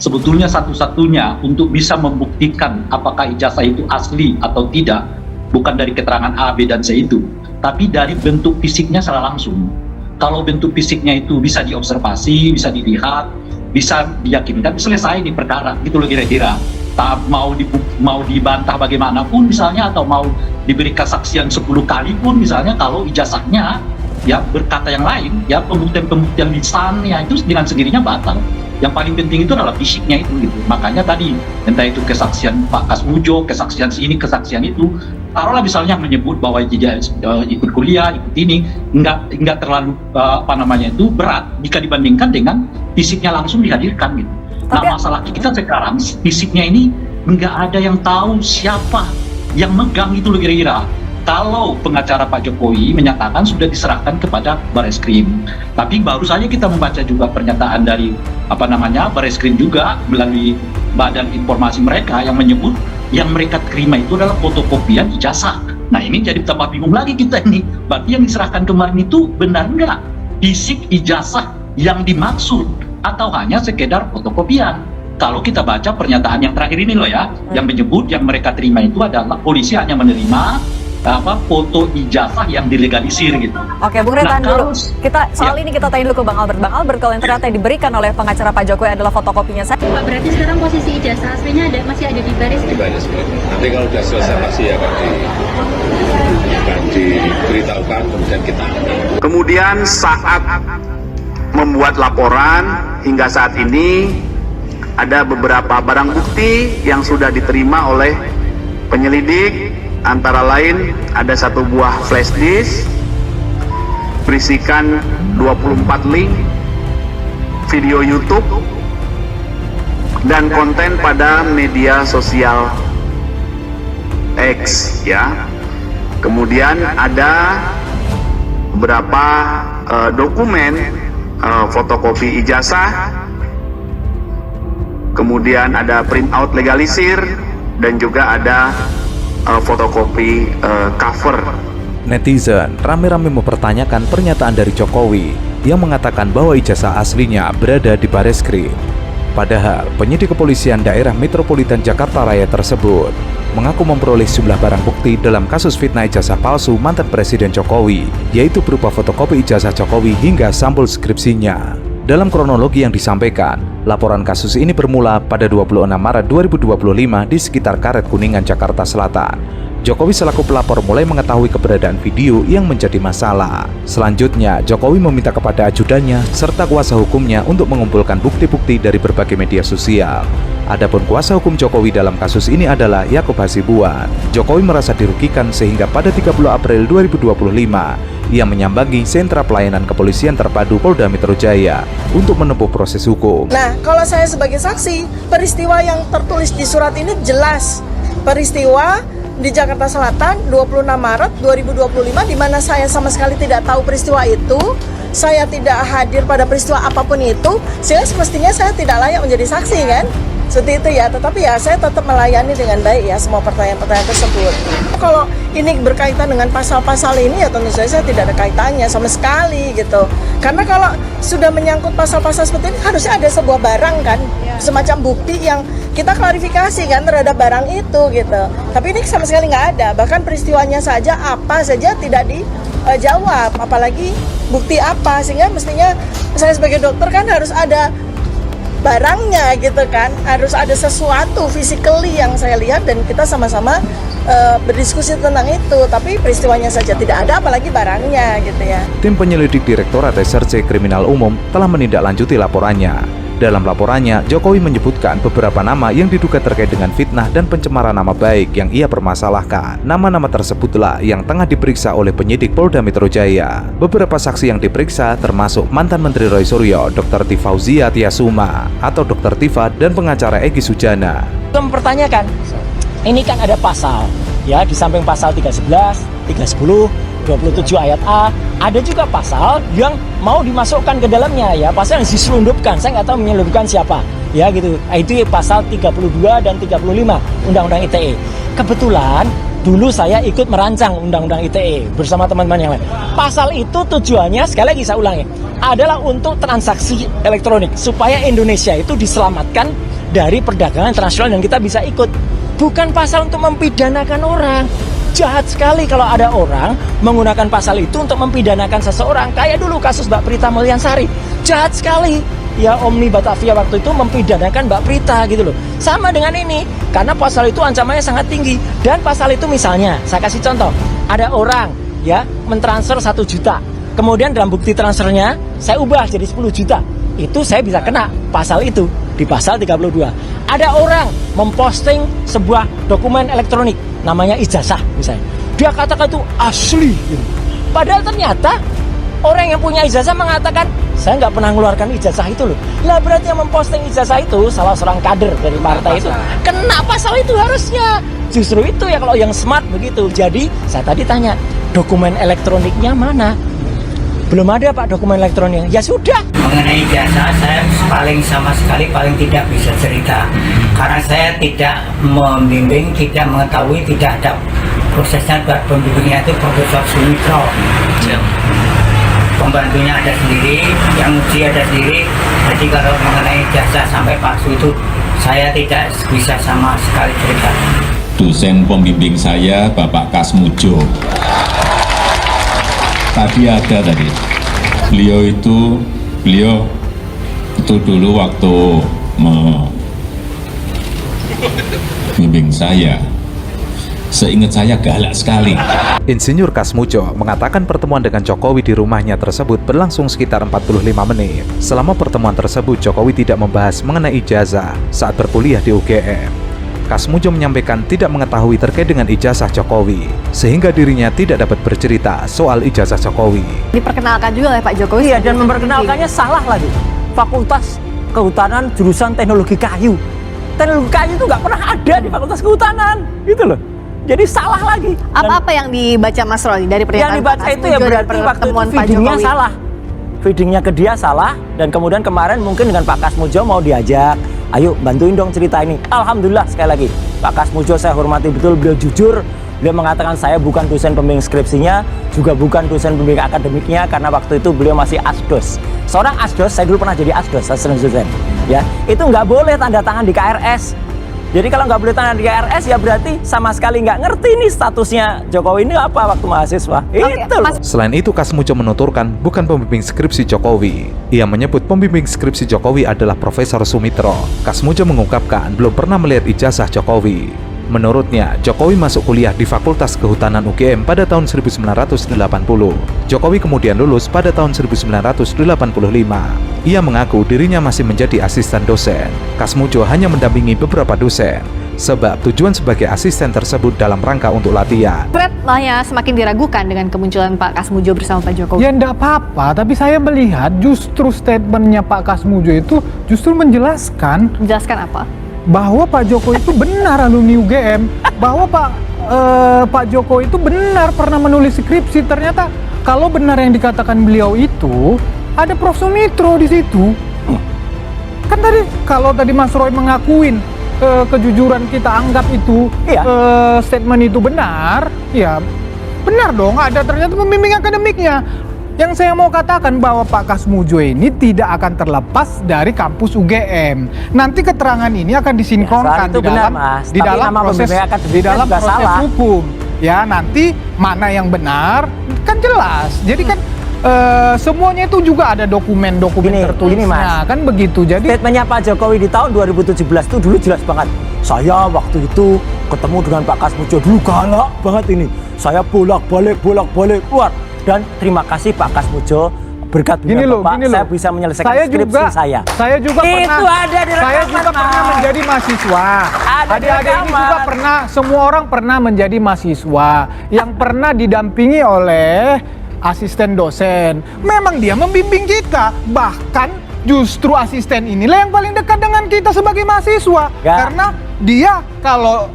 sebetulnya satu-satunya untuk bisa membuktikan apakah ijazah itu asli atau tidak, bukan dari keterangan A, B, dan C itu, tapi dari bentuk fisiknya secara langsung. Kalau bentuk fisiknya itu bisa diobservasi, bisa dilihat, bisa diyakinkan, selesai di perkara, gitu loh kira-kira. Tak mau dibantah bagaimanapun misalnya, atau mau diberi kesaksian 10 kali pun misalnya, kalau ijazahnya ya berkata yang lain, ya pembuktian lisan ya itu dengan sendirinya batal. Yang paling penting itu adalah fisiknya itu gitu. Makanya tadi entah itu kesaksian Pak Kasmujo, kesaksian sini, kesaksian itu, taruhlah misalnya menyebut bahwa dia ikut kuliah, ikut ini, nggak terlalu berat jika dibandingkan dengan fisiknya langsung dihadirkan gitu. Nah, masalah kita sekarang fisiknya ini nggak ada yang tahu siapa yang megang itu loh kira-kira. Kalau pengacara Pak Jokowi menyatakan sudah diserahkan kepada Bareskrim, tapi baru saja kita membaca juga pernyataan dari Bareskrim juga melalui badan informasi mereka yang menyebut yang mereka terima itu adalah fotokopian ijazah. Nah ini jadi tambah bingung lagi kita ini. Berarti yang diserahkan kemarin itu benar nggak fisik ijazah yang dimaksud atau hanya sekedar fotokopian? Kalau kita baca pernyataan yang terakhir ini loh ya, yang menyebut yang mereka terima itu adalah polisi hanya menerima foto ijazah yang dilegalisir gitu. Oke, Bung Rey, tahan dulu. Kita soal ini kita tanya dulu ke Bang Albert. Bang Albert, kalau yang ternyata yang diberikan oleh pengacara Pak Jokowi adalah fotokopinya saja. Pak, berarti sekarang posisi ijazah aslinya masih ada di baris? Di baris. Nanti kalau sudah selesai pasti akan diberitahukan, kemudian kita. Kemudian saat membuat laporan hingga saat ini ada beberapa barang bukti yang sudah diterima oleh penyelidik. Antara lain ada satu buah flash disk berisikan 24 link video YouTube dan konten pada media sosial X ya. Kemudian ada beberapa dokumen fotokopi ijazah, kemudian ada printout legalisir, dan juga ada fotokopi cover. Netizen rame-rame mempertanyakan pernyataan dari Jokowi yang mengatakan bahwa ijazah aslinya berada di Bareskrim. Padahal penyidik kepolisian daerah metropolitan Jakarta Raya tersebut mengaku memperoleh sejumlah barang bukti dalam kasus fitnah ijazah palsu mantan Presiden Jokowi, yaitu berupa fotokopi ijazah Jokowi hingga sampul skripsinya. Dalam kronologi yang disampaikan, laporan kasus ini bermula pada 26 Maret 2025 di sekitar Karet Kuningan, Jakarta Selatan. Jokowi selaku pelapor mulai mengetahui keberadaan video yang menjadi masalah. Selanjutnya, Jokowi meminta kepada ajudannya serta kuasa hukumnya untuk mengumpulkan bukti-bukti dari berbagai media sosial. Adapun kuasa hukum Jokowi dalam kasus ini adalah Yakub Hasibuan. Jokowi merasa dirugikan sehingga pada 30 April 2025, ia menyambangi sentra pelayanan kepolisian terpadu Polda Metro Jaya untuk menempuh proses hukum. Nah, kalau saya sebagai saksi, peristiwa yang tertulis di surat ini jelas. Peristiwa di Jakarta Selatan 26 Maret 2025 di mana saya sama sekali tidak tahu peristiwa itu. Saya tidak hadir pada peristiwa apapun itu, sehingga semestinya saya tidak layak menjadi saksi kan? Seperti itu ya, tetapi ya saya tetap melayani dengan baik ya semua pertanyaan-pertanyaan tersebut. Kalau ini berkaitan dengan pasal-pasal ini ya tentu saja saya tidak ada kaitannya sama sekali gitu. Karena kalau sudah menyangkut pasal-pasal seperti ini harusnya ada sebuah barang kan, semacam bukti yang kita klarifikasi kan terhadap barang itu gitu. Tapi ini sama sekali nggak ada, bahkan peristiwanya saja apa saja tidak dijawab, apalagi bukti apa, sehingga mestinya saya sebagai dokter kan harus ada barangnya gitu kan, harus ada sesuatu physically yang saya lihat dan kita sama-sama berdiskusi tentang itu, tapi peristiwanya saja tidak ada apalagi barangnya gitu ya. Tim penyelidik Direktorat Reserse Kriminal Umum telah menindaklanjuti laporannya. Dalam laporannya, Jokowi menyebutkan beberapa nama yang diduga terkait dengan fitnah dan pencemaran nama baik yang ia permasalahkan. Nama-nama tersebutlah yang tengah diperiksa oleh penyidik Polda Metro Jaya. Beberapa saksi yang diperiksa termasuk mantan Menteri Roy Suryo, Dr. Tifauzia Tiasuma atau Dr. Tifa, dan pengacara Egy Sujana. Mempertanyakan, ini kan ada pasal, ya, di samping pasal 311, 310, 27 ayat A, ada juga pasal yang mau dimasukkan ke dalamnya, ya, pasal yang diselundupkan. Saya nggak tahu menyelundupkan siapa, ya gitu. Itu pasal 32 dan 35 Undang-Undang ITE. Kebetulan dulu saya ikut merancang Undang-Undang ITE bersama teman-teman yang lain. Pasal itu tujuannya, sekali lagi saya ulangi, adalah untuk transaksi elektronik supaya Indonesia itu diselamatkan dari perdagangan internasional dan kita bisa ikut. Bukan pasal untuk mempidanakan orang. Jahat sekali kalau ada orang menggunakan pasal itu untuk mempidanakan seseorang. Kayak dulu kasus Mbak Prita Mulyansari. Jahat sekali. Ya, Omni Batavia waktu itu mempidanakan Mbak Prita gitu loh. Sama dengan ini, karena pasal itu ancamannya sangat tinggi. Dan pasal itu misalnya, saya kasih contoh, ada orang ya mentransfer 1 juta. Kemudian dalam bukti transfernya saya ubah jadi 10 juta. Itu saya bisa kena pasal itu di pasal 32. Ada orang memposting sebuah dokumen elektronik namanya ijazah misalnya. Dia katakan itu asli gitu. Padahal ternyata orang yang punya ijazah mengatakan saya nggak pernah mengeluarkan ijazah itu loh. Lah berarti yang memposting ijazah itu salah seorang kader dari partai itu. Kena pasal itu harusnya. Justru itu ya kalau yang smart begitu. Jadi saya tadi tanya, dokumen elektroniknya mana? Belum ada Pak dokumen elektroniknya. Ya sudah. Mengenai ijazah saya sama sekali tidak bisa cerita. Karena saya tidak membimbing, tidak mengetahui, tidak ada prosesnya. Buat pembimbingnya itu Profesor Sumitro. Pembantunya ada sendiri, yang uji ada sendiri. Jadi kalau mengenai jasa sampai palsu itu saya tidak bisa sama sekali cerita. Dosen pembimbing saya Bapak Kasmujo. Tadi beliau itu dulu waktu membimbing saya. Seingat saya galak sekali. Insinyur Kasmujo mengatakan pertemuan dengan Jokowi di rumahnya tersebut berlangsung sekitar 45 menit. Selama pertemuan tersebut, Jokowi tidak membahas mengenai ijazah saat berkuliah di UGM. Kasmujo menyampaikan tidak mengetahui terkait dengan ijazah Jokowi, sehingga dirinya tidak dapat bercerita soal ijazah Jokowi. Diperkenalkan juga oleh Pak Jokowi. Iya, dan memperkenalkannya salah lagi. Fakultas Kehutanan jurusan Teknologi Kayu. Teknologi kayu itu nggak pernah ada di Fakultas Kehutanan, gitu loh. Jadi salah lagi. Apa yang dibaca Mas Roli dari Yang pernyataan dibaca itu ya berarti waktu itu feedingnya salah. Feedingnya ke dia salah, dan kemudian kemarin mungkin dengan Pak Kasmujo mau diajak, ayo bantuin dong cerita ini. Alhamdulillah sekali lagi, Pak Kasmujo saya hormati betul, beliau jujur. Beliau mengatakan saya bukan dosen pembimbing skripsinya, juga bukan dosen pembimbing akademiknya, karena waktu itu beliau masih asdos. Seorang asdos, saya dulu pernah jadi asdos, asisten dosen. Ya, itu nggak boleh tanda tangan di KRS. Jadi kalau nggak boleh tanda di KRS ya berarti sama sekali nggak ngerti nih statusnya Jokowi ini apa waktu mahasiswa. Itu loh. Selain itu, Kasmujo menuturkan bukan pembimbing skripsi Jokowi. Ia menyebut pembimbing skripsi Jokowi adalah Profesor Sumitro. Kasmujo mengungkapkan belum pernah melihat ijazah Jokowi. Menurutnya, Jokowi masuk kuliah di Fakultas Kehutanan UGM pada tahun 1980. Jokowi kemudian lulus pada tahun 1985. Ia mengaku dirinya masih menjadi asisten dosen. Kasmujo hanya mendampingi beberapa dosen, sebab tujuan sebagai asisten tersebut dalam rangka untuk latihan. Malah semakin diragukan dengan kemunculan Pak Kasmujo bersama Pak Jokowi. Ya enggak apa-apa, tapi saya melihat justru statementnya Pak Kasmujo itu justru menjelaskan. Menjelaskan apa? Bahwa Pak Jokowi itu benar alumni UGM, bahwa Pak Jokowi itu benar pernah menulis skripsi. Ternyata kalau benar yang dikatakan beliau itu ada Prof Sumitro di situ. Kan kalau tadi Mas Roy mengakuin kejujuran kita anggap itu statement itu benar, ya benar dong. Ada ternyata pembimbing akademiknya. Yang saya mau katakan bahwa Pak Kasmujo ini tidak akan terlepas dari kampus UGM. Nanti keterangan ini akan disinkronkan di dalam proses hukum. Ya, nanti mana yang benar kan jelas. Jadi kan semuanya itu juga ada dokumen-dokumen tertulisnya, kan begitu. Jadi statementnya Pak Jokowi di tahun 2017 itu dulu jelas banget. Saya waktu itu ketemu dengan Pak Kasmujo dulu galak banget ini. Saya bolak-balik keluar. Dan terima kasih Pak Kasmujo, berkat Bapak saya bisa menyelesaikan skripsi saya. Saya juga pernah menjadi mahasiswa. Adik-adik ini juga pernah, semua orang pernah menjadi mahasiswa yang pernah didampingi oleh asisten dosen. Memang dia membimbing kita, bahkan justru asisten inilah yang paling dekat dengan kita sebagai mahasiswa. Karena dia kalau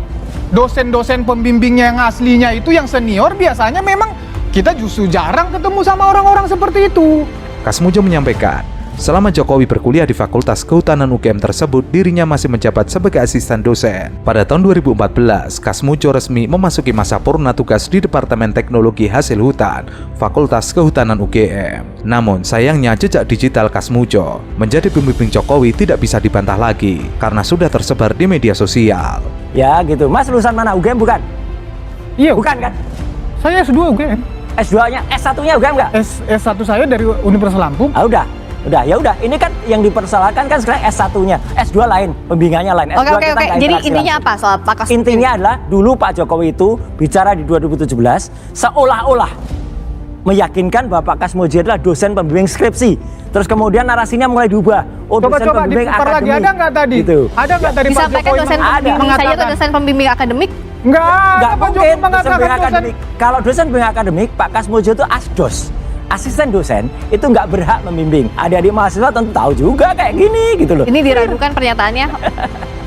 dosen-dosen pembimbingnya yang aslinya itu yang senior biasanya memang kita justru jarang ketemu sama orang-orang seperti itu. Kasmujo menyampaikan, Selama Jokowi berkuliah di Fakultas Kehutanan UGM tersebut, dirinya masih menjabat sebagai asisten dosen. Pada tahun 2014, Kasmujo resmi memasuki masa purna tugas di Departemen Teknologi Hasil Hutan, Fakultas Kehutanan UGM. Namun, sayangnya jejak digital Kasmujo menjadi pembimbing Jokowi tidak bisa dibantah lagi karena sudah tersebar di media sosial. Ya gitu. Mas lulusan mana? UGM bukan? Iya, Bukan kan? saya S2 UGM. S2-nya, S1-nya UGM nggak? S1 saya dari Universitas Lampung. Ah udah. Ya udah. Ini kan yang dipersoalkan kan sekarang S1-nya. S2 lain, pembimbingannya lain. S2 Oke. kita nggak Jadi interaksi intinya langsung. apa soal Pak Kas? Intinya adalah dulu Pak Jokowi itu bicara di 2017 seolah-olah meyakinkan bahwa Pak Kasmujo adalah dosen pembimbing skripsi. Terus kemudian narasinya mulai diubah. Oh, dosen Coba pembimbing diputar lagi, akademik. ada nggak tadi? Gitu. Ada nggak tadi Pak Disampaikan Jokowi dosen pembimbing saja mengatakan? atau dosen pembimbing akademik? Nggak Nggak Pak mungkin Jokowi dosen mengatakan pembimbing dosen. akademik. Kalau dosen pembimbing akademik, Pak Kasmujo itu asdos. Asisten dosen itu nggak berhak membimbing. Adik-adik mahasiswa tentu tahu juga kayak gini gitu loh. Ini diragukan pernyataannya.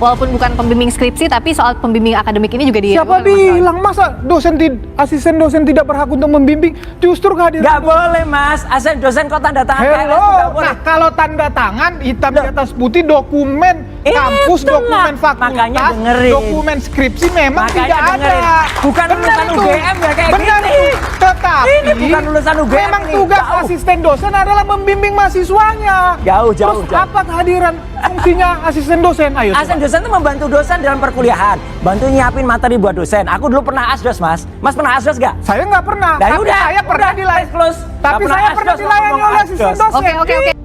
Walaupun bukan pembimbing skripsi, tapi soal pembimbing akademik ini juga Siapa diragukan. Mas Roy. bilang masa asisten dosen tidak berhak untuk membimbing? Justru kehadiran Nggak boleh mas, asisten dosen kok tanda tangan PNS Hello, nggak boleh. nah kalau tanda tangan hitam di atas putih dokumen kampus, Itulah. dokumen Makanya fakultas, dengerin. dokumen skripsi memang Makanya tidak dengerin. ada. Bukan Benar lulusan itu. UGM ya kayak Benar gini. itu. Tetapi Ini bukan lulusan UGM memang nih, tugas jauh. asisten dosen adalah membimbing mahasiswanya. Jauh. Terus apa kehadiran fungsinya asisten dosen? Ayo Asisten coba. dosen itu membantu dosen dalam perkuliahan, bantu nyiapin materi buat dosen. Aku dulu pernah asdos mas pernah asdos gak? Saya nggak pernah. Nah, tapi udah, saya pernah close. Tapi Nggak saya pernah asdos, dilayani ngomong oleh asisten asdos. dosen. Oke.